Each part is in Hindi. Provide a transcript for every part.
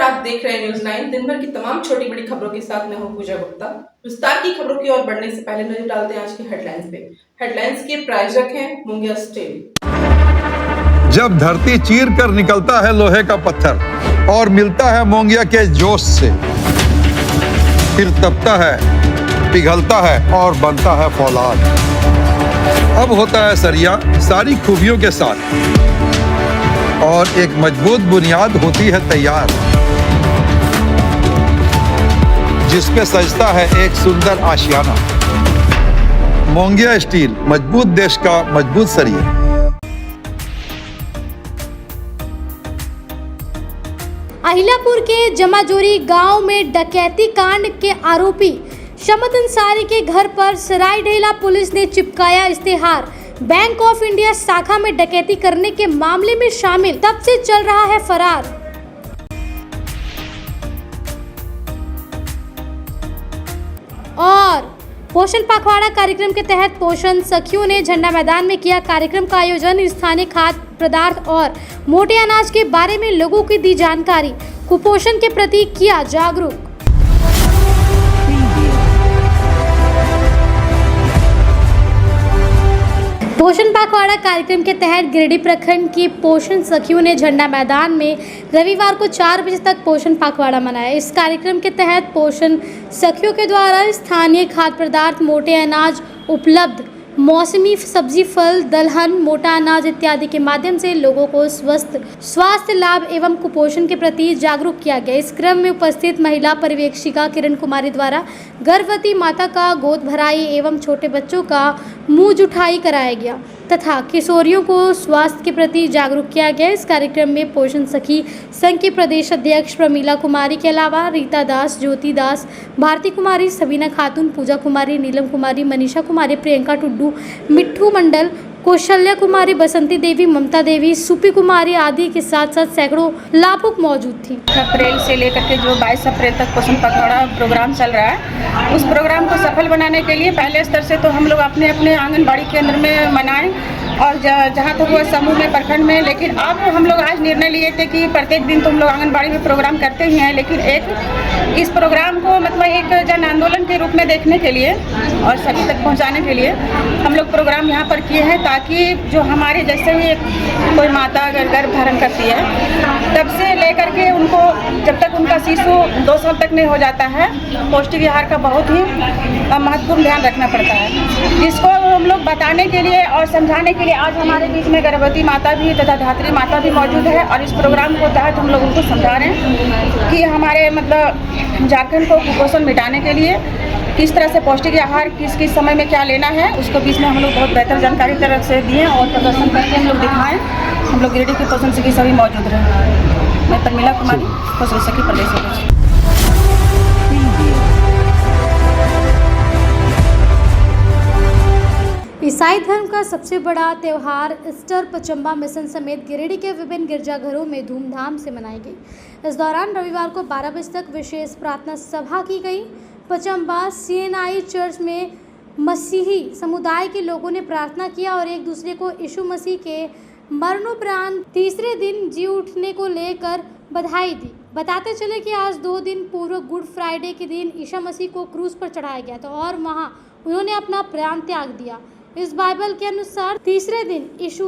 आप देख रहे हैं न्यूज़ 9। दिन भर की तमाम छोटी बड़ी खबरों के साथ मैं हूं पूजा गुप्ता। विस्तार की खबरों की ओर बढ़ने से पहले नजर डालते हैं आज की हेडलाइंस पे। हेडलाइंस के प्रायोजक हैं मुंगिया स्टील। जब धरती चीर कर निकलता है लोहे का पत्थर और मिलता है मोंगिया के जोश से, फिर तपता है, पिघलता है और बनता है फौलाद। अब होता है सरिया सारी खूबियों के साथ और एक मजबूत बुनियाद होती है तैयार, जिस पे सजता है एक सुंदर आशियाना। मोंगिया स्टील, मजबूत देश का मजबूत सरिया। अहिलापुर के जमाजोरी गांव में डकैती कांड के आरोपी शमत अंसारी के घर पर सरायढेला पुलिस ने चिपकाया इश्तेहार। बैंक ऑफ इंडिया शाखा में डकैती करने के मामले में शामिल तब से चल रहा है फरार। और पोषण पखवाड़ा कार्यक्रम के तहत पोषण सखियों ने झंडा मैदान में किया कार्यक्रम का आयोजन। स्थानीय खाद्य पदार्थ और मोटे अनाज के बारे में लोगों की दी जानकारी, कुपोषण के प्रति किया जागरूक। पोषण पखवाड़ा कार्यक्रम के तहत गिरिडीह प्रखंड की पोषण सखियों ने झंडा मैदान में रविवार को 4 बजे तक पोषण पखवाड़ा मनाया। इस कार्यक्रम के तहत पोषण सखियों के द्वारा स्थानीय खाद्य पदार्थ, मोटे अनाज उपलब्ध, मौसमी सब्जी, फल, दलहन, मोटा अनाज इत्यादि के माध्यम से लोगों को स्वास्थ्य लाभ एवं कुपोषण के प्रति जागरूक किया गया। इस क्रम में उपस्थित महिला पर्यवेक्षिका किरण कुमारी द्वारा गर्भवती माता का गोद भराई एवं छोटे बच्चों का मुंह जुठाई कराया गया तथा किशोरियों को स्वास्थ्य के प्रति जागरूक किया गया। इस कार्यक्रम में पोषण सखी संघ की प्रदेश अध्यक्ष प्रमीला कुमारी के अलावा रीता दास, ज्योति दास, भारती कुमारी, सबीना खातून, पूजा कुमारी, नीलम कुमारी, मनीषा कुमारी, प्रियंका टुड्डू, मिट्ठू मंडल, कौशल्या कुमारी, बसंती देवी, ममता देवी, सुपी कुमारी आदि के साथ साथ सैकड़ों लाभुक मौजूद थी। अप्रैल से लेकर के जो 22 अप्रैल तक पोषण पखवाड़ा प्रोग्राम चल रहा है, उस प्रोग्राम को सफल बनाने के लिए पहले स्तर से तो हम लोग अपने अपने आंगनबाड़ी केंद्र में मनाएं और जहाँ तक हुआ समूह में, प्रखंड में। लेकिन अब हम लोग आज निर्णय लिए थे कि प्रत्येक दिन तो हम लोग आंगनबाड़ी में प्रोग्राम करते ही हैं, लेकिन एक इस प्रोग्राम को मतलब एक जन आंदोलन के रूप में देखने के लिए और सभी तक पहुँचाने के लिए हम लोग प्रोग्राम यहाँ पर किए हैं, ताकि जो हमारे जैसे ही कोई माता अगर गर्भ धारण करती है तब से लेकर के उनको जब तक उनका शिशु 2 साल तक नहीं हो जाता है, पौष्टिक आहार का बहुत ही महत्वपूर्ण ध्यान रखना पड़ता है, जिसको हम लोग बताने के लिए और समझाने के लिए आज हमारे बीच में गर्भवती माता भी तथा धात्री माता भी मौजूद है। और इस प्रोग्राम को तहत हम लोग उनको समझा रहे हैं कि हमारे मतलब झारखंड को कुपोषण मिटाने के लिए किस तरह से पौष्टिक आहार किस किस समय में क्या लेना है, उसको बीच में हम लोग बहुत बेहतर जानकारी तरफ से दिए और प्रदर्शन करके हम लोग दिखाएं। हम लोग गिरिडीह के पोषण सखी सभी मौजूद रहे। मैं प्रमीला कुमारी, पोषण सखी प्रदेश अध्यक्ष। ईसाई धर्म का सबसे बड़ा त्यौहार ईस्टर पचम्बा मिशन समेत गिरिडीह के विभिन्न गिरजाघरों में धूमधाम से मनाई गई। इस दौरान रविवार को 12 बजे तक विशेष प्रार्थना सभा की गई। पचम्बा CNI चर्च में मसीही समुदाय के लोगों ने प्रार्थना किया और एक दूसरे को यीशु मसीह के मरणोपरांत तीसरे दिन जी उठने को लेकर बधाई दी। बताते चले कि आज 2 दिन पूर्व गुड फ्राइडे के दिन ईसा मसीह को क्रूस पर चढ़ाया गया था और वहां उन्होंने अपना प्राण त्याग दिया। इस बाइबल के अनुसार तीसरे दिन यीशु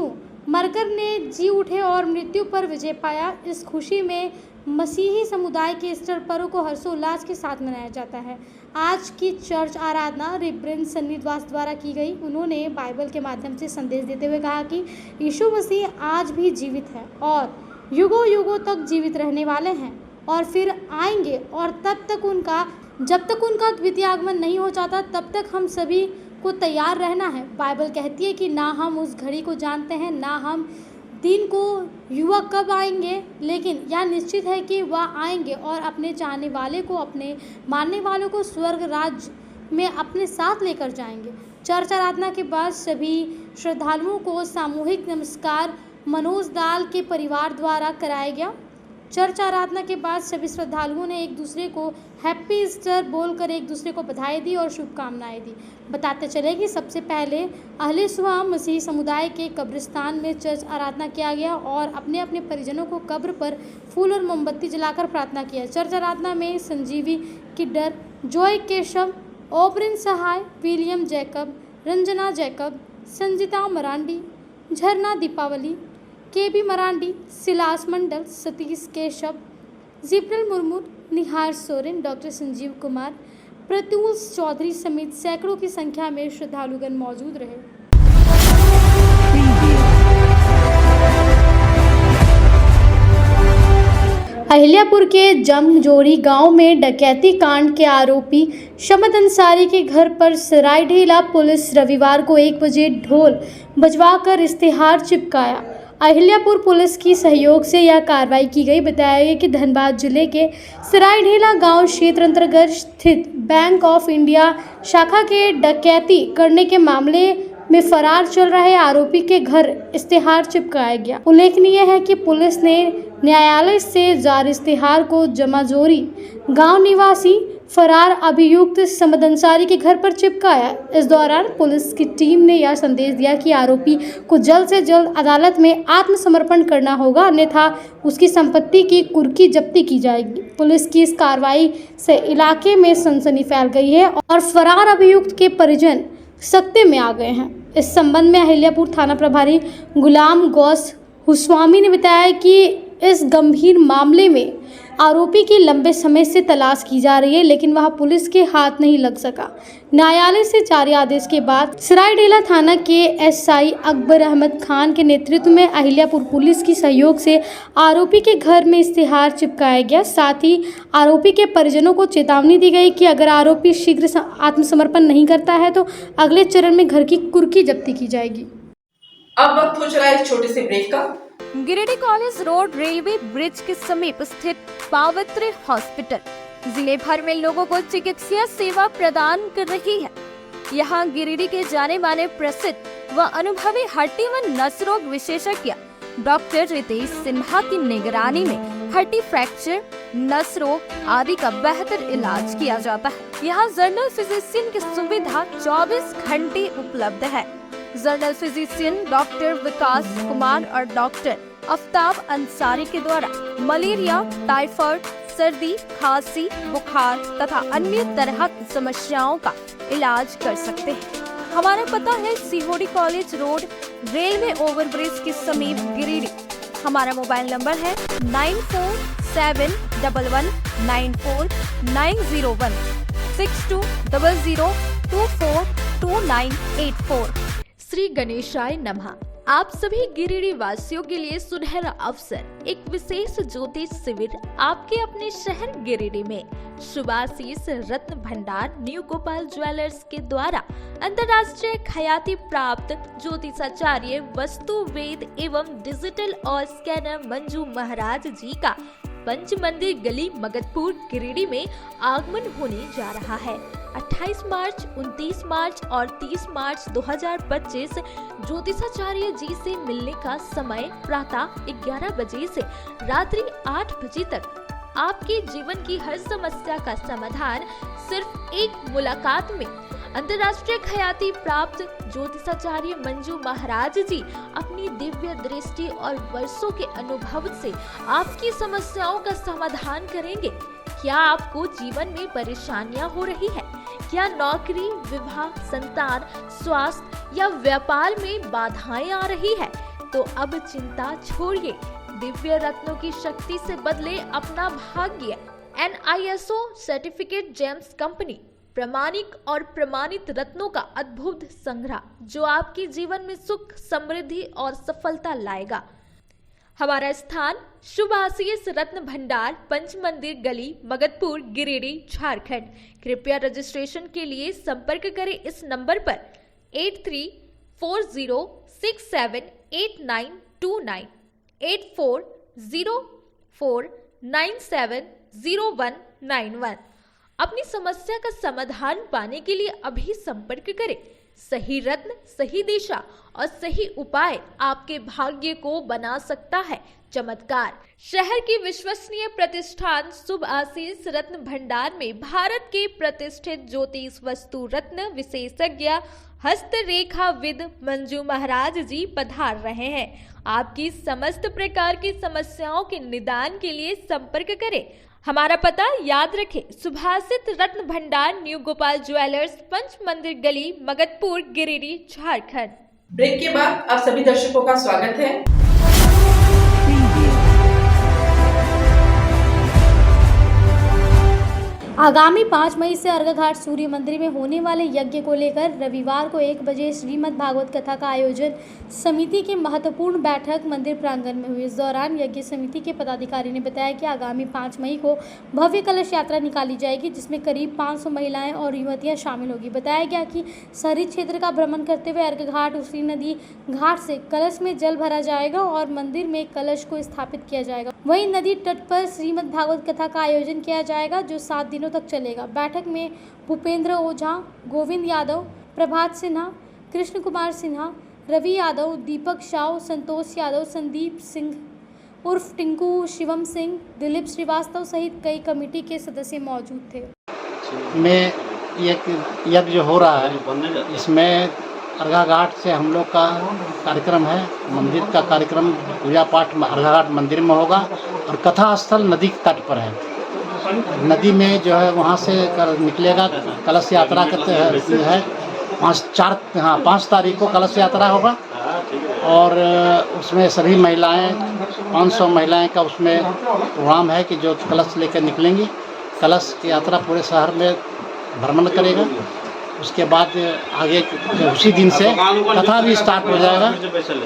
मरकर ने जी उठे और मृत्यु पर विजय पाया। इस खुशी में मसीही समुदाय के ईस्टर पर्व को हर्षोल्लास के साथ मनाया जाता है। आज की चर्च आराधना रिब्रेंड सन्निवास द्वारा की गई। उन्होंने बाइबल के माध्यम से संदेश देते हुए कहा कि यीशु मसीह आज भी जीवित है और युगों युगों तक जीवित रहने वाले हैं और फिर आएंगे, और जब तक उनका द्वितीय आगमन नहीं हो जाता तब तक हम सभी को तैयार रहना है। बाइबल कहती है कि ना हम उस घड़ी को जानते हैं, ना हम दिन को युवक कब आएंगे, लेकिन यह निश्चित है कि वह आएंगे और अपने चाहने वाले को, अपने मानने वालों को स्वर्ग राज्य में अपने साथ लेकर जाएंगे। चर्च आराधना के बाद सभी श्रद्धालुओं को सामूहिक नमस्कार मनोज दाल के परिवार द्वारा कराया गया। चर्च आराधना के बाद सभी श्रद्धालुओं ने एक दूसरे को हैप्पी ईस्टर बोलकर एक दूसरे को बधाई दी और शुभकामनाएं दी। बताते चले कि सबसे पहले अहले सुबह मसीही समुदाय के कब्रिस्तान में चर्च आराधना किया गया और अपने अपने परिजनों को कब्र पर फूल और मोमबत्ती जलाकर प्रार्थना किया। चर्च आराधना में Sanjivi Kidder, Joy Keshav, O'Brien Sahay, William Jacob, Ranjana Jacob, Sanjita Marandi, Jharna Deepawali, KB Marandi, Silas Mandal, Satish Keshav, Jibral Murmu, Nihar Soren, doctor Sanjeev Kumar, Pratul Choudhary समेत सैकड़ों की संख्या में श्रद्धालुगण मौजूद रहे। अहिल्यापुर के जमजोड़ी गांव में डकैती कांड के आरोपी शमद अंसारी के घर पर सरायढेला पुलिस रविवार को 1 बजे ढोल बजवाकर इश्तेहार चिपकाया। अहिल्यापुर पुलिस की सहयोग से यह कार्रवाई की गई। बताया गया कि धनबाद जिले के सरायढेला गांव क्षेत्र अंतर्गत स्थित बैंक ऑफ इंडिया शाखा के डकैती करने के मामले में फरार चल रहे आरोपी के घर इश्तेहार चिपकाया गया। उल्लेखनीय है कि पुलिस ने न्यायालय से जारी इश्तेहार को जमाजोरी गांव निवासी फरार अभियुक्त समद अंसारी के घर पर चिपकाया। इस दौरान पुलिस की टीम ने यह संदेश दिया कि आरोपी को जल्द से जल्द अदालत में आत्मसमर्पण करना होगा, अन्यथा उसकी संपत्ति की कुर्की जब्ती की जाएगी। पुलिस की इस कार्रवाई से इलाके में सनसनी फैल गई है और फरार अभियुक्त के परिजन सकते में आ गए हैं। इस संबंध में अहिल्यापुर थाना प्रभारी गुलाम गौस हुस्वामी ने बताया कि इस गंभीर मामले में आरोपी की लंबे समय से तलाश की जा रही है, लेकिन वह पुलिस के हाथ नहीं लग सका। न्यायालय से जारी आदेश के बाद सरायढेला थाना के एसआई अकबर अहमद खान के नेतृत्व में अहिल्यापुर पुलिस की सहयोग से आरोपी के घर में इश्तेहार चिपकाया गया। साथ ही आरोपी के परिजनों को चेतावनी दी गई कि अगर आरोपी शीघ्र आत्मसमर्पण नहीं करता है तो अगले चरण में घर की कुर्की जब्ती की जाएगी। अब वक्त हो चला एक छोटे से ब्रेक का। Giridih college road railway bridge के समीप स्थित पावित्र हॉस्पिटल जिले भर में लोगों को चिकित्सा सेवा प्रदान कर रही है। यहाँ गिरिडीह के जाने माने प्रसिद्ध व अनुभवी हड्डी व नस रोग विशेषज्ञ डॉक्टर रितेश सिन्हा की निगरानी में हड्डी फ्रैक्चर, नस रोग आदि का बेहतर इलाज किया जाता है। यहाँ जनरल फिजिशियन की सुविधा 24 घंटे उपलब्ध है। जनरल फिजिशियन डॉक्टर विकास कुमार और डॉक्टर आफ्ताब अंसारी के द्वारा मलेरिया, टाइफाइड, सर्दी, खांसी, बुखार तथा अन्य तरह की समस्याओं का इलाज कर सकते हैं। हमारा पता है सीहोडी कॉलेज रोड रेलवे ओवरब्रिज के समीप गिरिडीह। हमारा मोबाइल नंबर है 9471194901 6200242984। श्री गणेशाय नमः। आप सभी गिरिडीह वासियों के लिए सुनहरा अवसर, एक विशेष ज्योतिष शिविर आपके अपने शहर गिरिडीह में शुभाशीष रत्न भंडार न्यू गोपाल ज्वेलर्स के द्वारा अंतर्राष्ट्रीय ख्याति प्राप्त ज्योतिषाचार्य वस्तु वेद एवं डिजिटल और स्कैनर मंजू महाराज जी का पंच मंदिर गली मगधपुर गिरिडीह में आगमन होने जा रहा है। 28 मार्च, 29 मार्च और 30 मार्च 2025 ज्योतिषाचार्य जी से मिलने का समय प्रातः 11 बजे से रात्रि 8 बजे तक। आपके जीवन की हर समस्या का समाधान सिर्फ एक मुलाकात में। अंतर्राष्ट्रीय ख्याति प्राप्त ज्योतिषाचार्य मंजू महाराज जी अपनी दिव्य दृष्टि और वर्षों के अनुभव से आपकी समस्याओं का समाधान करेंगे। क्या आपको जीवन में परेशानियां हो रही है? क्या नौकरी, विवाह, संतान, स्वास्थ्य या व्यापार में बाधाएं आ रही है? तो अब चिंता छोड़िए, दिव्य रत्नों की शक्ति से बदले अपना भाग्य। NISO सर्टिफिकेट जेम्स कंपनी प्रामाणिक और प्रमाणित रत्नों का अद्भुत संग्रह जो आपके जीवन में सुख, समृद्धि और सफलता लाएगा। हमारा स्थान शुभाशीष रत्न भंडार पंच मंदिर गली मगधपुर गिरिडीह झारखंड। कृपया रजिस्ट्रेशन के लिए संपर्क करें इस नंबर पर 8340678929 8404970191। अपनी समस्या का समाधान पाने के लिए अभी संपर्क करें। सही रत्न, सही दिशा और सही उपाय आपके भाग्य को बना सकता है चमत्कार। शहर की विश्वसनीय प्रतिष्ठान शुभ आशीष रत्न भंडार में भारत के प्रतिष्ठित ज्योतिष वस्तु रत्न विशेषज्ञ हस्तरेखाविद मंजू महाराज जी पधार रहे हैं। आपकी समस्त प्रकार की समस्याओं के निदान के लिए संपर्क करें। हमारा पता याद रखें, सुभाषित रत्न भंडार, न्यू गोपाल ज्वेलर्स, पंच मंदिर गली, मगधपुर, गिरिडीह, झारखंड। ब्रेक के बाद आप सभी दर्शकों का स्वागत है। आगामी 5 मई से अर्घाघाट सूर्य मंदिर में होने वाले यज्ञ को लेकर रविवार को 1 बजे श्रीमद् भागवत कथा का आयोजन समिति की महत्वपूर्ण बैठक मंदिर प्रांगण में हुई। इस दौरान यज्ञ समिति के पदाधिकारी ने बताया कि आगामी 5 मई को भव्य कलश यात्रा निकाली जाएगी, जिसमें करीब 500 महिलाएं और युवतियां शामिल होगी। बताया गया कि शहरी क्षेत्र का भ्रमण करते हुए अर्घाघाट उसी नदी घाट से कलश में जल भरा जाएगा और मंदिर में कलश को स्थापित किया जाएगा। वहीं नदी तट पर श्रीमद् भागवत कथा का आयोजन किया जाएगा, जो 7 दिनों तक चलेगा। बैठक में भूपेंद्र ओझा, गोविंद यादव, प्रभात सिन्हा, कृष्ण कुमार सिन्हा, रवि यादव, दीपक शाह, संतोष यादव, संदीप सिंह उर्फ टिंकू, शिवम सिंह, दिलीप श्रीवास्तव सहित कई कमेटी के सदस्य मौजूद थे। में यज्ञ जो हो रहा है, इसमें अर्घाघाट से हम लोग का कार्यक्रम है। मंदिर का कार्यक्रम पूजा पाठ अर्घाघाट मंदिर में होगा और कथा स्थल नदी के तट पर है। नदी में जो है वहाँ से निकलेगा कलश यात्रा करते है। 5 तारीख को कलश यात्रा होगा और उसमें सभी महिलाएं 500 महिलाएं का उसमें प्रोग्राम है कि जो कलश लेकर निकलेंगी। कलश की यात्रा पूरे शहर में भ्रमण करेगा। उसके बाद आगे उसी दिन से कथा भी स्टार्ट हो जाएगा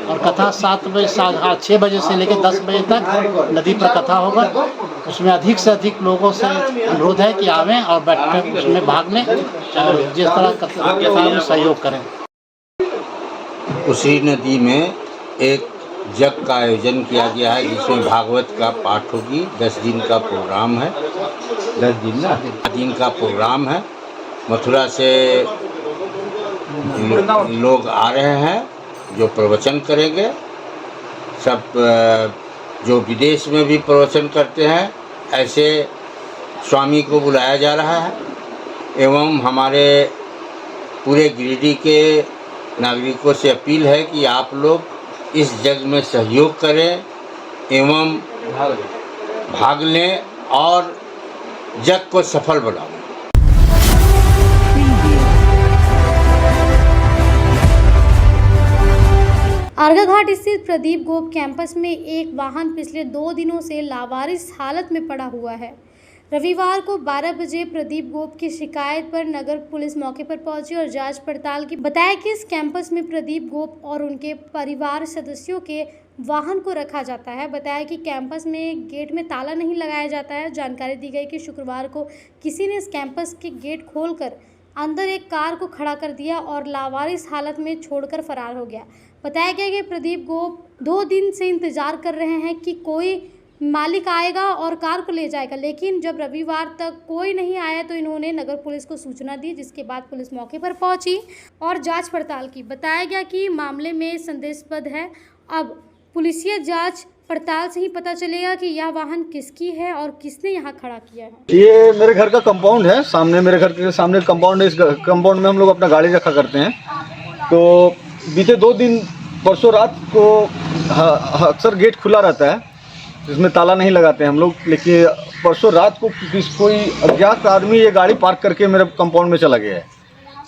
और कथा 6 बजे से लेकर 10 बजे तक नदी पर कथा होगा। उसमें अधिक से अधिक लोगों से अनुरोध है कि आवें और बैठकर उसमें भाग लें और जिस तरह कथा में सहयोग करें। उसी नदी में एक यज्ञ का आयोजन किया गया है, जिसमें भागवत का पाठ होगी। 10 दिन का प्रोग्राम है। 10 दिन का प्रोग्राम है। मथुरा से लोग आ रहे हैं जो प्रवचन करेंगे। सब जो विदेश में भी प्रवचन करते हैं, ऐसे स्वामी को बुलाया जा रहा है। एवं हमारे पूरे गिरिडीह के नागरिकों से अपील है कि आप लोग इस यज्ञ में सहयोग करें एवं भाग लें और यज्ञ को सफल बनाएं। अर्घाघाट स्थित प्रदीप गोप कैंपस में एक वाहन पिछले 2 दिनों से लावारिस हालत में पड़ा हुआ है। रविवार को 12 बजे प्रदीप गोप की शिकायत पर नगर पुलिस मौके पर पहुंची और जांच पड़ताल की। बताया कि इस कैंपस में प्रदीप गोप और उनके परिवार सदस्यों के वाहन को रखा जाता है। बताया कि कैंपस में गेट में ताला नहीं लगाया जाता है। जानकारी दी गई कि शुक्रवार को किसी ने इस कैंपस के गेट खोलकर अंदर एक कार को खड़ा कर दिया और लावारिस हालत में छोड़कर फरार हो गया। बताया गया कि प्रदीप गोप 2 दिन से इंतजार कर रहे हैं कि कोई मालिक आएगा और कार को ले जाएगा, लेकिन जब रविवार तक कोई नहीं आया तो इन्होंने नगर पुलिस को सूचना दी, जिसके बाद पुलिस मौके पर पहुंची और जांच पड़ताल की। बताया गया कि मामले में संदेहास्पद है। अब पुलिसिया जांच पड़ताल से ही पता चलेगा कि यह वाहन किसकी है और किसने यहाँ खड़ा किया है। ये मेरे घर का कंपाउंड है, सामने मेरे घर के सामने कंपाउंड है। इस कंपाउंड में हम लोग अपना गाड़ी रखा करते हैं। तो बीते 2 दिन परसों रात को अक्सर गेट खुला रहता है, इसमें ताला नहीं लगाते हम लोग। लेकिन परसों रात को कोई अज्ञात आदमी ये गाड़ी पार्क करके मेरे कंपाउंड में चला गया है।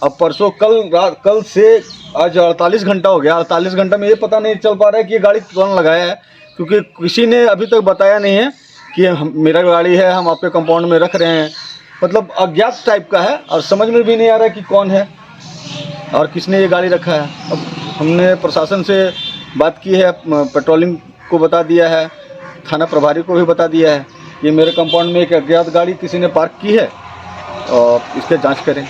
अब परसों कल से आज 48 घंटा हो गया। 48 घंटा में ये पता नहीं चल पा रहा है कि ये गाड़ी कौन लगाया है, क्योंकि किसी ने अभी तक बताया नहीं है कि मेरा गाड़ी है, हम आपके कंपाउंड में रख रहे हैं। मतलब अज्ञात टाइप का है और समझ में भी नहीं आ रहा है कि कौन है और किसने ये गाड़ी रखा है। अब हमने प्रशासन से बात की है, पेट्रोलिंग को बता दिया है, थाना प्रभारी को भी बता दिया है। ये मेरे कंपाउंड में एक अज्ञात गाड़ी किसी ने पार्क की है और इसके जांच करें।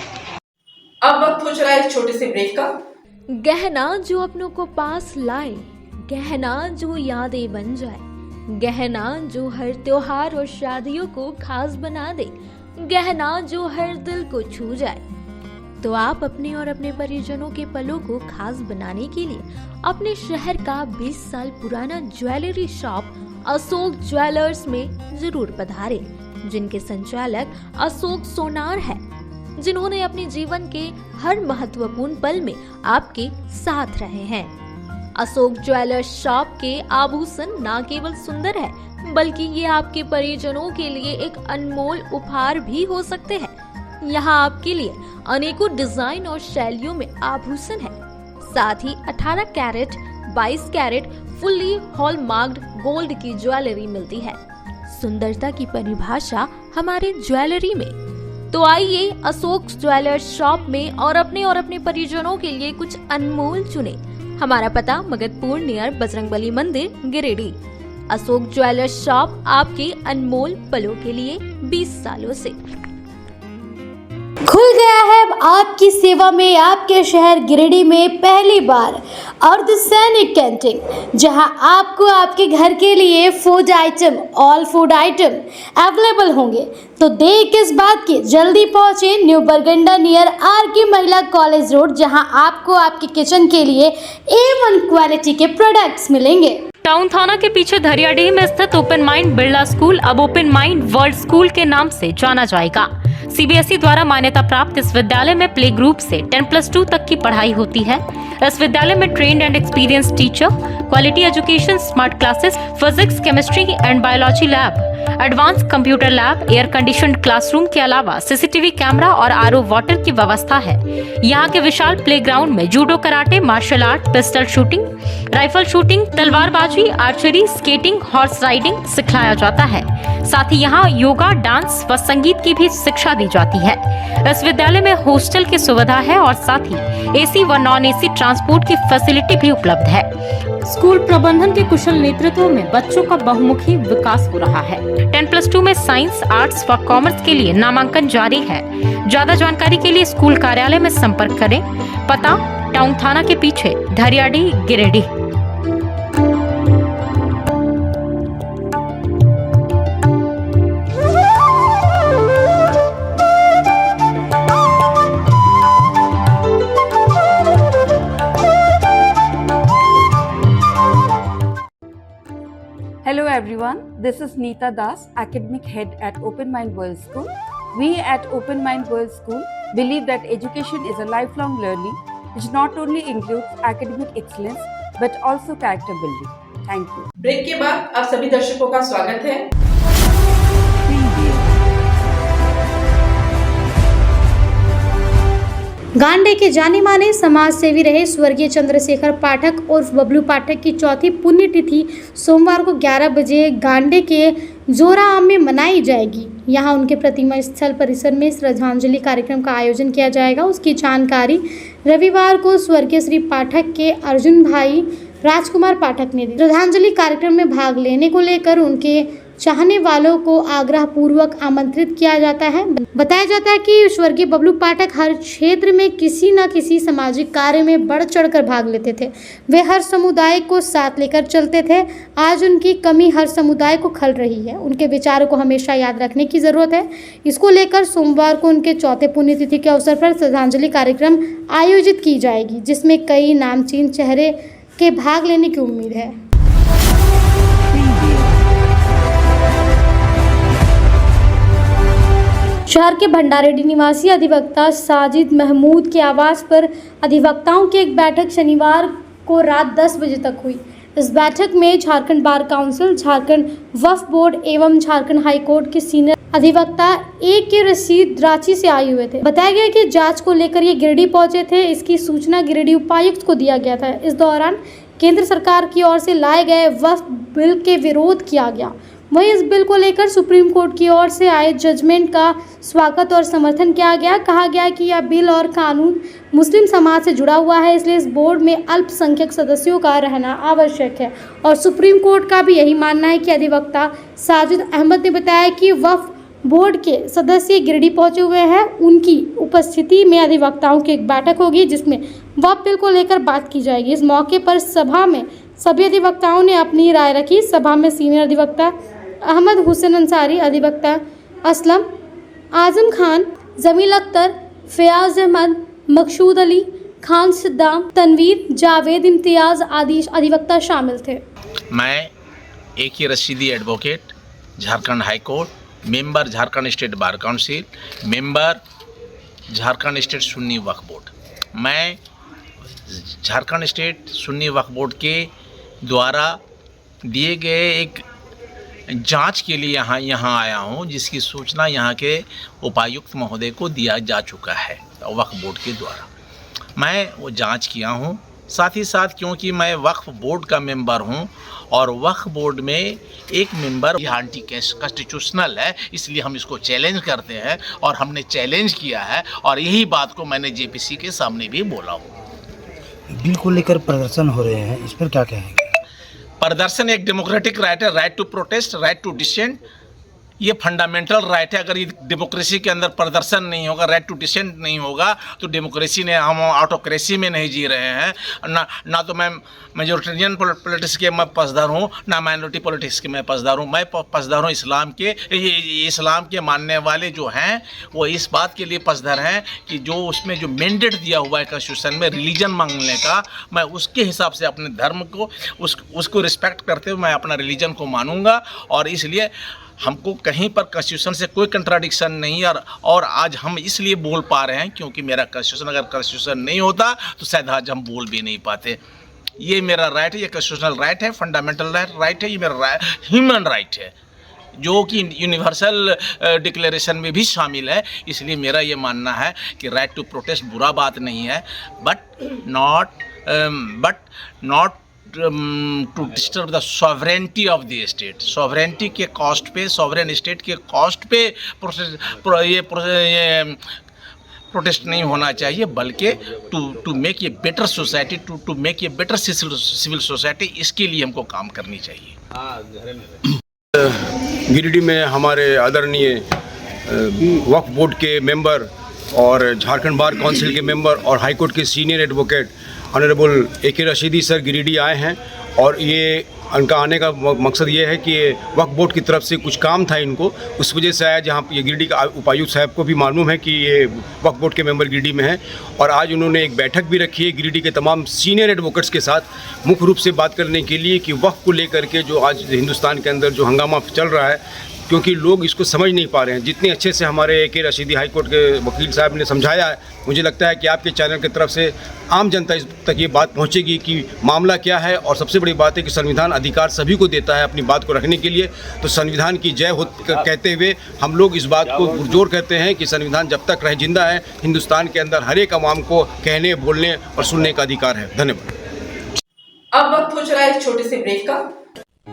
अब वक्त हो चला है एक छोटे से ब्रेक का। गहना जो अपनों को पास लाए, गहना जो यादें बन जाए, गहना जो हर त्योहार और शादियों को खास बना दे, गहना जो हर दिल को छू जाए। तो आप अपने और अपने परिजनों के पलों को खास बनाने के लिए अपने शहर का 20 साल पुराना ज्वेलरी शॉप अशोक ज्वेलर्स में जरूर पधारें, जिनके संचालक अशोक सोनार है, जिन्होंने अपने जीवन के हर महत्वपूर्ण पल में आपके साथ रहे हैं। अशोक ज्वेलर्स शॉप के आभूषण न केवल सुंदर है, बल्कि ये आपके परिजनों के लिए एक अनमोल उपहार भी हो सकते हैं। यहाँ आपके लिए अनेकों डिजाइन और शैलियों में आभूषण है। साथ ही 18 कैरेट, 22 कैरेट फुल्ली हॉलमार्क्ड गोल्ड की ज्वेलरी मिलती है। सुंदरता की परिभाषा हमारे ज्वेलरी में। तो आइए अशोक ज्वेलर्स शॉप में और अपने परिजनों के लिए कुछ अनमोल चुने। हमारा पता मगधपुर नियर बजरंगबली मंदिर, गिरिडीह। अशोक ज्वेलर्स शॉप आपके अनमोल पलों के लिए 20 सालों से। खुल गया है अब आपकी सेवा में आपके शहर गिरिडीह में पहली बार अर्धसैनिक कैंटीन, जहां आपको आपके घर के लिए food item, all food item available होंगे। तो देर किस बात की, जल्दी पहुंचे न्यू बरगंडा नियर आर.के. महिला कॉलेज रोड, जहां आपको आपके किचन के लिए A1 क्वालिटी के प्रोडक्ट्स मिलेंगे। टाउन थाना के पीछे धरियाडीह में स्थित ओपन माइंड बिरला स्कूल अब ओपन माइंड वर्ल्ड स्कूल के नाम से जाना जाएगा। सीबीएसई द्वारा मान्यता प्राप्त इस विद्यालय में प्ले ग्रुप से 10+2 तक की पढ़ाई होती है। इस विद्यालय में trained and experience teacher, quality education, smart classes, physics, chemistry and biology lab, advance computer lab, air conditioned classroom के अलावा सीसीटीवी कैमरा और आरओ वाटर की व्यवस्था है। यहाँ के विशाल प्लेग्राउंड में judo, karate, martial art, pistol shooting, rifle shooting, तलवारबाजी, आर्चरी, स्केटिंग, हॉर्स राइडिंग सिखाया जाता है। साथ ही यहाँ योगा, डांस व संगीत की भी शिक्षा दी जाती है। इस विद्यालय में हॉस्टल की सुविधा है और साथ ही एसी व नॉन एसी ट्रांसपोर्ट की फैसिलिटी भी उपलब्ध है। स्कूल प्रबंधन के कुशल नेतृत्व में बच्चों का बहुमुखी विकास हो रहा है। 10+2 में साइंस, आर्ट्स व कॉमर्स के लिए नामांकन जारी है। ज्यादा जानकारी के लिए स्कूल कार्यालय में संपर्क करें। पता टाउन थाना के पीछे, धरियाडीह, Giridih. Hello everyone, this is Neeta Das, Academic Head at Open Mind World School. We at Open Mind World School believe that education is a lifelong learning which not only includes academic excellence but also character building. Thank you. Break के बाद आप सभी दर्शकों का स्वागत है। गांडे के जाने माने समाज सेवी रहे स्वर्गीय चंद्रशेखर पाठक उर्फ बबलू पाठक की चौथी पुण्यतिथि सोमवार को 11 बजे गांडे के जोराआम में मनाई जाएगी। यहां उनके प्रतिमा स्थल परिसर में श्रद्धांजलि कार्यक्रम का आयोजन किया जाएगा। उसकी जानकारी रविवार को स्वर्गीय श्री पाठक के अर्जुन भाई राजकुमार पाठक ने दी। श्रद्धांजलि कार्यक्रम में भाग लेने को लेकर उनके चाहने वालों को आग्रह पूर्वक आमंत्रित किया जाता है। बताया जाता है कि स्वर्गीय बबलू पाठक हर क्षेत्र में किसी न किसी सामाजिक कार्य में बढ़ चढ़कर भाग लेते थे। वे हर समुदाय को साथ लेकर चलते थे। आज उनकी कमी हर समुदाय को खल रही है। उनके विचारों को हमेशा याद रखने की जरूरत है। इसको लेकर सोमवार को उनके चौथे पुण्यतिथि के अवसर पर श्रद्धांजलि कार्यक्रम आयोजित की जाएगी, जिसमें कई नामचीन चेहरे के भाग लेने की उम्मीद है। शहर के भंडारेडी निवासी अधिवक्ता साजिद महमूद के आवास पर अधिवक्ताओं की एक बैठक शनिवार को रात 10 बजे तक हुई। इस बैठक में झारखंड बार काउंसिल, झारखंड वक्फ बोर्ड एवं झारखंड हाई कोर्ट के सीनियर अधिवक्ता A.K. रशीद रांची से आए हुए थे। बताया गया कि जांच को लेकर ये गिरिडीह पहुंचे थे। इसकी सूचना गिरिडीह उपायुक्त को दिया गया था। इस दौरान केंद्र सरकार की ओर से लाए गए वक्फ बिल के विरोध किया गया। वहीं इस बिल को लेकर सुप्रीम कोर्ट की ओर से आए जजमेंट का स्वागत और समर्थन किया गया। कहा गया कि यह बिल और कानून मुस्लिम समाज से जुड़ा हुआ है, इसलिए इस बोर्ड में अल्पसंख्यक सदस्यों का रहना आवश्यक है। और सुप्रीम कोर्ट का भी यही मानना है कि अधिवक्ता साजिद अहमद ने बताया कि वक्फ बोर्ड के सदस्य गिरिडीह पहुंचे हुए हैं। उनकी उपस्थिति में अधिवक्ताओं की एक बैठक होगी, जिसमें वक्फ बिल को लेकर बात की जाएगी। इस मौके पर सभा में सभी अधिवक्ताओं ने अपनी राय रखी। सभा में सीनियर अधिवक्ता अहमद हुसैन अंसारी, अधिवक्ता असलम आजम खान, जमील अख्तर, फयाज अहमद, मकसूद अली, खान सिद्दाम, तनवीर, जावेद इम्तियाज़ आदि अधिवक्ता शामिल थे। मैं एक ही Rashidi advocate, Jharkhand high court, member Jharkhand state bar council, member Jharkhand state Sunni Waqf board. मैं झारखंड स्टेट सुन्नी वक्फ बोर्ड के द्वारा दिए गए एक जांच के लिए यहाँ आया हूँ, जिसकी सूचना यहाँ के उपायुक्त महोदय को दिया जा चुका है वक्फ बोर्ड के द्वारा। मैं वो जांच किया हूँ, साथ ही साथ क्योंकि मैं वक्फ बोर्ड का मेंबर हूँ और वक्फ बोर्ड में एक मेंबर एंटी कॉन्स्टिट्यूशनल है, इसलिए हम इसको चैलेंज करते हैं और हमने चैलेंज किया है और यही बात को मैंने जेपीसी के सामने भी बोला हूँ। बिल को लेकर प्रदर्शन हो रहे हैं, इस पर क्या कहेंगे? प्रदर्शन एक डेमोक्रेटिक राइट है, right to protest, right to dissent, ये फंडामेंटल राइट है। अगर ये डेमोक्रेसी के अंदर प्रदर्शन नहीं होगा, राइट टू डिसेंट नहीं होगा, तो डेमोक्रेसी ने हम ऑटोक्रेसी में नहीं जी रहे हैं। ना तो मैं मेजोरिटेरियन पॉलिटिक्स के मैं पसदार हूँ, ना माइनॉरिटी पॉलिटिक्स के मैं पसदार हूँ। मैं पसदार हूँ इस्लाम के। इस्लाम के मानने वाले जो हैं वो इस बात के लिए पसदार हैं कि जो उसमें जो मैंडेट दिया हुआ है कॉन्स्टिट्यूशन में रिलीजन मांगने का, मैं उसके हिसाब से अपने धर्म को उसको रिस्पेक्ट करते हुए मैं अपना रिलीजन को मानूंगा। और इसलिए हमको कहीं पर कॉन्स्टिट्यूशन से कोई कंट्राडिक्शन नहीं है। और आज हम इसलिए बोल पा रहे हैं क्योंकि मेरा कॉन्स्टिट्यूशन, अगर कॉन्स्टिट्यूशन नहीं होता तो शायद आज हम बोल भी नहीं पाते। ये मेरा राइट है, ये कॉन्स्टिट्यूशनल राइट है, फंडामेंटल राइट है, ये मेरा ह्यूमन राइट है जो कि यूनिवर्सल डिक्लेरेशन में भी शामिल है। इसलिए मेरा ये मानना है कि राइट टू प्रोटेस्ट बुरा बात नहीं है, but not to disturb the sovereignty of the state. Sovereignty के कॉस्ट पे, सॉवरेन स्टेट के कॉस्ट पे प्रोटेस्ट नहीं होना चाहिए, बल्कि to make a better society, to make a better civil society, इसके लिए हमको काम करनी चाहिए। गिरिडीह में हमारे आदरणीय वक्फ बोर्ड के मेंबर और झारखंड बार काउंसिल के मेंबर और हाई कोर्ट के senior advocate honourable A K. Rashidi sir Giridih आए हैं। और ये उनका आने का मकसद ये है कि वक्फ बोर्ड की तरफ से कुछ काम था इनको, उस वजह से आया। जहाँ ये गिरिडीह का उपायुक्त साहब को भी मालूम है कि ये वक्फ बोर्ड के मेंबर गिरिडीह में हैं और आज उन्होंने एक बैठक भी रखी है गिरिडीह के तमाम सीनियर एडवोकेट्स के साथ, मुख्य रूप से बात करने के लिए कि वक्फ को लेकर के जो आज हिंदुस्तान के अंदर जो हंगामा चल रहा है, क्योंकि लोग इसको समझ नहीं पा रहे हैं। जितने अच्छे से हमारे ए.के. रशीदी हाई कोर्ट के वकील साहब ने समझाया है, मुझे लगता है कि आपके चैनल की तरफ से आम जनता तक ये बात पहुंचेगी कि मामला क्या है। और सबसे बड़ी बात है कि संविधान अधिकार सभी को देता है अपनी बात को रखने के लिए, तो संविधान की जय हो कहते हुए हम लोग इस बात को पुरजोर कहते हैं कि संविधान जब तक रह जिंदा है, हिंदुस्तान के अंदर हर एक आवाम को कहने, बोलने और सुनने का अधिकार है। धन्यवाद। अब वक्त हो चला है एक छोटे से ब्रेक का।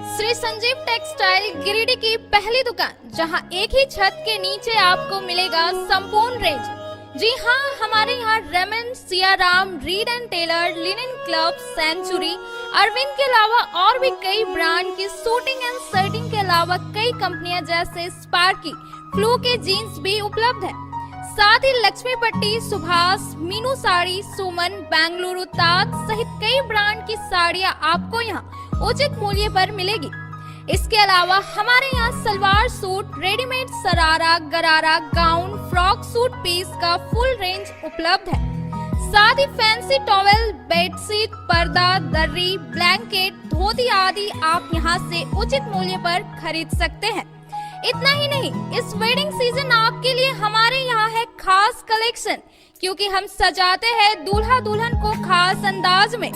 श्री संजीव टेक्सटाइल गिरिडीह की पहली दुकान, जहां एक ही छत के नीचे आपको मिलेगा संपूर्ण रेंज। जी हाँ, हमारे यहाँ Raymond, Siyaram, Reid and Taylor, Linen Club, Century, Arvind के अलावा और भी कई ब्रांड की सूटिंग एंड शर्टिंग के अलावा कई कंपनियां जैसे स्पार्की, फ्लू के जीन्स भी उपलब्ध है। साथ ही लक्ष्मी पट्टी, सुभाष, मीनू साड़ी, सुमन, बेंगलुरु ताज सहित कई ब्रांड की साड़ियां आपको यहाँ उचित मूल्य पर मिलेगी। इसके अलावा हमारे यहाँ सलवार सूट, रेडीमेड सरारा, गरारा, गाउन, फ्रॉक सूट पीस का फुल रेंज उपलब्ध है। साथ ही फैंसी टॉवेल, बेडशीट, पर्दा, दर्री, ब्लैंकेट, धोती आदि आप यहाँ से उचित मूल्य पर खरीद सकते हैं। इतना ही नहीं, इस वेडिंग सीजन आपके लिए हमारे यहाँ है खास कलेक्शन, क्योंकि हम सजाते हैं दूल्हा दुल्हन को खास अंदाज में।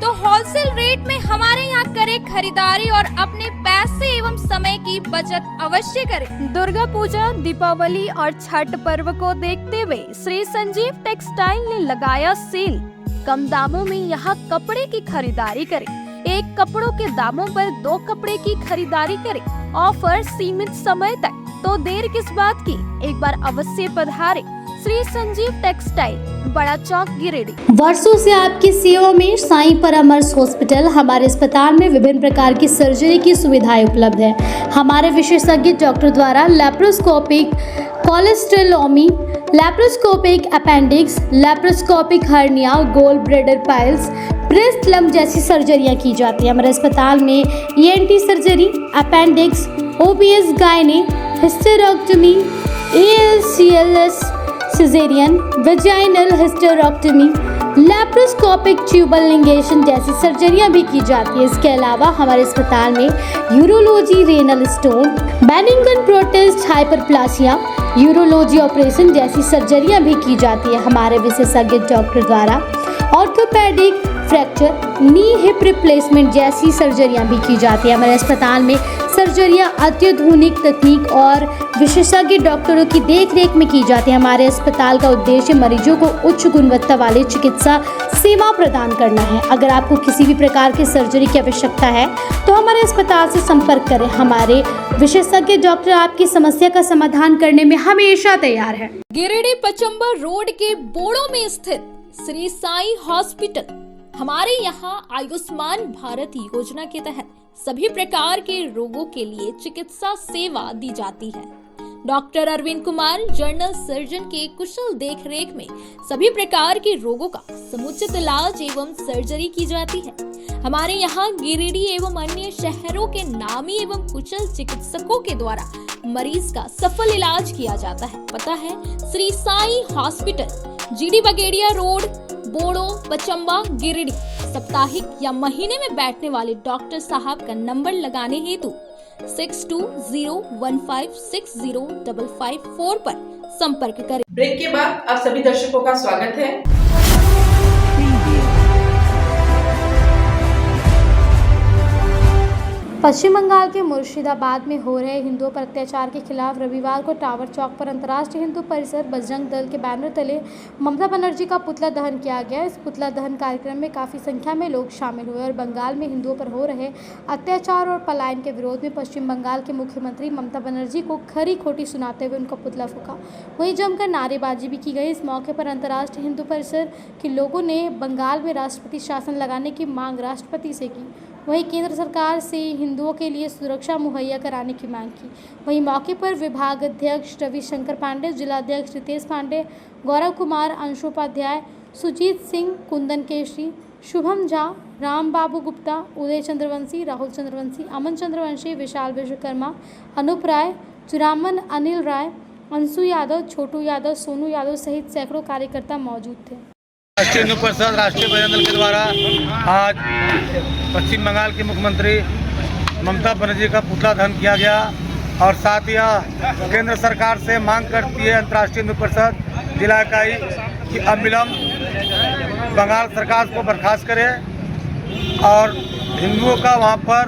तो होलसेल रेट में हमारे यहाँ करें खरीदारी और अपने पैसे एवं समय की बचत अवश्य करें। दुर्गा पूजा, दीपावली और छठ पर्व को देखते हुए श्री संजीव टेक्सटाइल ने लगाया सेल। कम दामों में यहाँ कपड़े की खरीदारी करें। एक कपड़ों के दामों पर 2 कपड़े की खरीदारी करें। ऑफर सीमित समय तक, तो देर किस बात की, एक बार अवश्य पधारें। श्री संजीव टेक्सटाइल, बड़ा चौक, गिरिडीह। वर्षों से आपकी सेवा में साईं परामर्श हॉस्पिटल। हमारे अस्पताल में विभिन्न प्रकार की सर्जरी की सुविधाएं उपलब्ध है। हमारे विशेषज्ञ डॉक्टर द्वारा laparoscopic cholecystectomy, laparoscopic appendix, laparoscopic hernia, gall bladder piles, breast lump जैसी सर्जरियां की जाती है। हमारे अस्पताल में ENT surgery, appendix, OPS, gynae, hysterectomy, ALCLS, caesarean, vaginal hysterotomy, laparoscopic tubal ligation जैसी सर्जरियां भी की जाती है। इसके अलावा हमारे अस्पताल में urology, renal stone, benign prostate, hyperplasia, urology operation जैसी सर्जरियां भी की जाती है। हमारे विशेषज्ञ डॉक्टर द्वारा ऑर्थोपेडिक, फ्रैक्चर, नी हिप रिप्लेसमेंट जैसी सर्जरियां भी की जाती है। हमारे अस्पताल में सर्जरियां अत्याधुनिक तकनीक और विशेषज्ञ डॉक्टरों की देखरेख में की जाती है। हमारे अस्पताल का उद्देश्य मरीजों को उच्च गुणवत्ता वाली चिकित्सा सेवा प्रदान करना है। अगर आपको किसी भी प्रकार की सर्जरी की आवश्यकता है तो हमारे अस्पताल से संपर्क करें। हमारे विशेषज्ञ डॉक्टर आपकी समस्या का समाधान करने में हमेशा तैयार है। गिरिडीह पचंबा रोड के बोड़ो में स्थित श्री साई हॉस्पिटल। हमारे यहाँ आयुष्मान भारत योजना के तहत सभी प्रकार के रोगों के लिए चिकित्सा सेवा दी जाती है। Doctor Arvind Kumar general surgeon के कुशल देखरेख में सभी प्रकार के रोगों का समुचित इलाज एवं सर्जरी की जाती है। हमारे यहाँ गिरिडीह एवं अन्य शहरों के नामी एवं कुशल चिकित्सकों के द्वारा मरीज का सफल इलाज किया जाता है। पता है Shri Sai hospital, GD Bagedia road, Bodo, Pachamba, Giridih. साप्ताहिक या महीने में बैठने वाले डॉक्टर साहब का नंबर लगाने हेतु 6201560554 पर संपर्क करें। ब्रेक के बाद आप सभी दर्शकों का स्वागत है। पश्चिम बंगाल के मुर्शिदाबाद में हो रहे हिंदुओं पर अत्याचार के खिलाफ रविवार को टावर चौक पर अंतर्राष्ट्रीय हिंदू परिषद बजरंग दल के बैनर तले ममता बनर्जी का पुतला दहन किया गया। इस पुतला दहन कार्यक्रम में काफ़ी संख्या में लोग शामिल हुए और बंगाल में हिंदुओं पर हो रहे अत्याचार और पलायन के विरोध में पश्चिम बंगाल के मुख्यमंत्री ममता बनर्जी को खरी खोटी सुनाते हुए उनका पुतला फूंका। वहीं जमकर नारेबाजी भी की गई। इस मौके पर अंतर्राष्ट्रीय हिंदू परिषद के लोगों ने बंगाल में राष्ट्रपति शासन लगाने की मांग राष्ट्रपति से की। वहीं केंद्र सरकार से हिंदुओं के लिए सुरक्षा मुहैया कराने की मांग की। वहीं मौके पर विभाग अध्यक्ष रविशंकर पांडे, जिलाध्यक्ष रितेश पांडे, गौरव कुमार, अंशोपाध्याय, सुजीत सिंह, कुंदन केशरी, शुभम झा, राम बाबू गुप्ता, उदय चंद्रवंशी, राहुल चंद्रवंशी, अमन चंद्रवंशी, विशाल विश्वकर्मा, अनूप राय, चुरामन, अनिल राय, अंशु यादव, छोटू यादव, सोनू यादव सहित सैकड़ों कार्यकर्ता मौजूद थे। राष्ट्रीय हिंदू परिषद राष्ट्रीय बजरंग दल के द्वारा आज पश्चिम बंगाल के मुख्यमंत्री ममता बनर्जी का पुतला दहन किया गया और साथ ही केंद्र सरकार से मांग करती है अंतर्राष्ट्रीय हिंदू परिषद जिला इकाई कि अविलंब बंगाल सरकार को बर्खास्त करे और हिंदुओं का वहाँ पर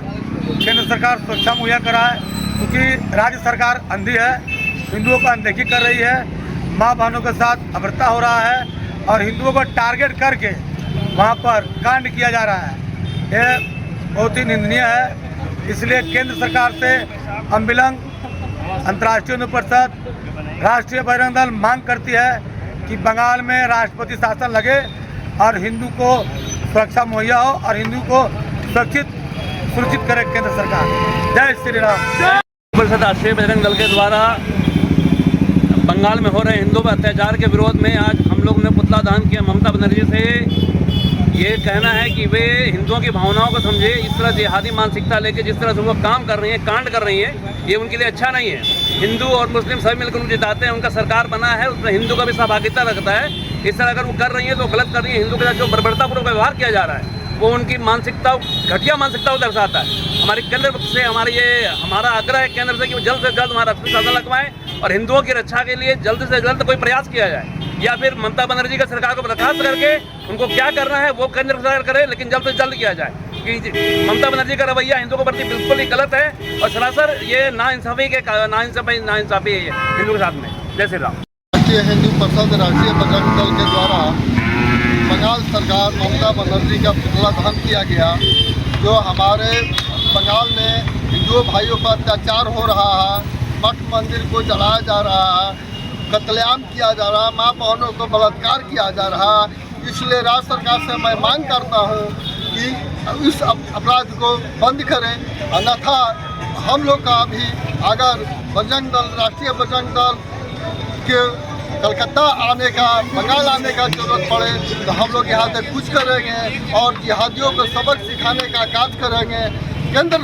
केंद्र सरकार सुरक्षा मुहैया कराए, क्योंकि राज्य सरकार अंधी है, हिंदुओं को अनदेखी कर रही है, माँ बहनों के साथ अभद्रता हो रहा है और हिंदुओं को टारगेट करके वहाँ पर कांड किया जा रहा है। यह बहुत ही निंदनीय है। इसलिए केंद्र सरकार से हम विलंब अंतर्राष्ट्रीय हिंदू परिषद राष्ट्रीय बजरंग दल मांग करती है कि बंगाल में राष्ट्रपति शासन लगे और हिंदू को सुरक्षा मुहैया हो और हिंदू को सुरक्षित करे केंद्र सरकार। जय श्री राम। परिषद राष्ट्रीय बजरंग दल के द्वारा बंगाल में हो रहे हिंदुओं पर अत्याचार के विरोध में आज हम लोग ने पुतला दहन किया। ममता बनर्जी से ये कहना है कि वे हिंदुओं की भावनाओं को समझे। इस तरह जिहादी मानसिकता लेके जिस तरह से वो काम कर रही है, कांड कर रही है, ये उनके लिए अच्छा नहीं है। हिंदू और मुस्लिम सभी मिलकर उनको जिताते हैं, उनका सरकार बना है, उसमें हिंदू का भी सहभागिता रखता है। इस तरह अगर वो कर रही है तो गलत कर रही है। हिंदू के साथ जो बर्बरतापूर्वक व्यवहार किया जा रहा है वो उनकी मानसिकता, घटिया मानसिकता को दर्शाता है। हमारी केंद्र से हमारा आग्रह है केंद्र से कि जल्द से जल्द हमारा राष्ट्रीय शासन लगवाएं और हिंदुओं की रक्षा के लिए जल्द से जल्द कोई प्रयास किया जाए, या फिर ममता बनर्जी का सरकार को बर्खास्त करके उनको क्या करना है वो केंद्र सरकार करे, लेकिन जल्द से जल्द किया जाए। कि ममता बनर्जी का रवैया हिंदुओं के प्रति बिल्कुल ही गलत है और सरासर ये नाइंसाफी है हिंदू के साथ में। जय श्री राम। राष्ट्रीय हिंदू परिषद राष्ट्रीय बजरंग दल के द्वारा बंगाल सरकार ममता बनर्जी का पुतला दहन किया गया। जो हमारे बंगाल में हिंदुओं भाइयों पर अत्याचार हो रहा है, मठ मंदिर को जलाया जा रहा है, कत्लेआम किया जा रहा है, माँ बहनों को बलात्कार किया जा रहा है। इसलिए राज्य सरकार से मैं मांग करता हूँ कि इस अपराध को बंद करें, अन्यथा हम लोग का भी अगर बजरंग दल राष्ट्रीय बजरंग दल के कलकत्ता आने का, बंगाल आने का जरूरत पड़े तो हम लोग यहाँ से कुछ करेंगे और जिहादियों को सबक सिखाने का कार्य करेंगे। केंद्र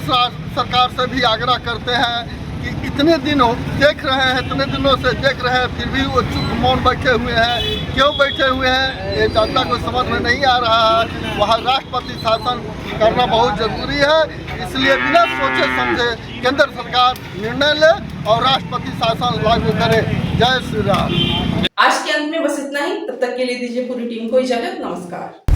सरकार से भी आग्रह करते हैं कि इतने दिन देख रहे हैं, इतने दिनों से देख रहे हैं, फिर भी वो चुप मौन बैठे हुए हैं। क्यों बैठे हुए हैं ये जनता को समझ में नहीं आ रहा है। वहाँ राष्ट्रपति शासन करना बहुत जरूरी है, इसलिए बिना सोचे समझे केंद्र सरकार निर्णय ले और राष्ट्रपति शासन लागू करे। जय श्री राम। आज के अंत में बस इतना ही। तब तक के लिए दीजिए पूरी टीम को इजाजत। नमस्कार।